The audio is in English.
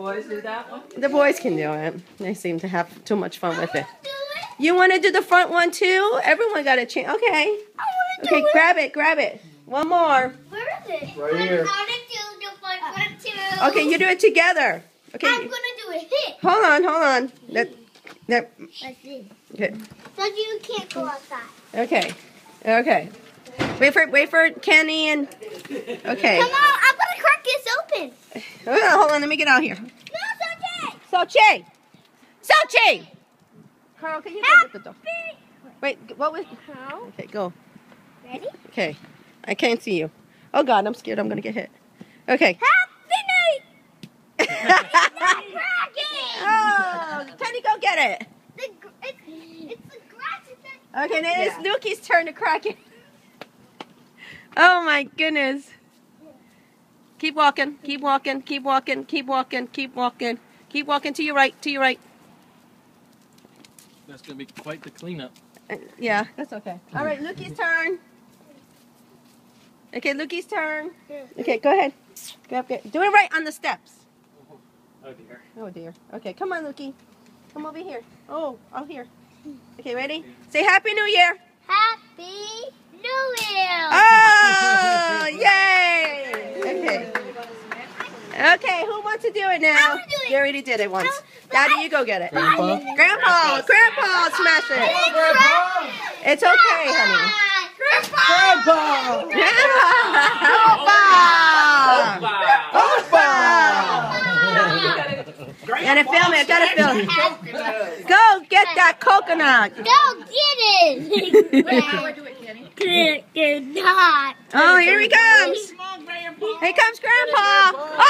boys do that one? The boys can do it. They seem to have too much fun with it. You want to do the front one too? Everyone got a chance. Okay. Okay, grab it, grab it. One more. Where is it? Right here. I want to do the front one too. Okay, you do it together. Okay. I'm gonna do a hit. Hold on, hold on. Let's see. Okay. So you can't go outside. Okay. Okay. Wait for Kenny and. Okay. Come on, I'm gonna crack this open. Hold on, let me get out here. No, it's Soche! Soche! Carl, can you go get the door? Wait, what was? How? Okay, go. Ready? Okay. I can't see you. Oh God, I'm scared I'm gonna get hit. Okay. Happy night! It's not cracking! Oh, Kenny, go get it. It's the grass. Okay, now it's Lukey's turn to crack it. Oh my goodness. Keep walking, keep walking, keep walking, keep walking, keep walking. Keep walking to your right, to your right. That's going to be quite the cleanup. Yeah, that's okay. All right, Lukey's turn. Okay, Lukey's turn. Okay, go ahead. Go up, do it right on the steps. Oh dear. Oh dear. Okay, come on, Lukey. Come over here. Oh, out here. Okay, ready? Say Happy New Year. Happy New Year! Oh, yay! Okay. Okay, who wants to do it now? I wanna do it. You already did it once. No, Daddy, you go get it. Grandpa? Grandpa, smash it. It's okay, honey. Grandpa! Grandpa! Gotta film it, gotta film it. Go get that coconut. Go get it! How do I do it, Kenny? Good not. Oh, here he comes. Here comes Grandpa. Oh!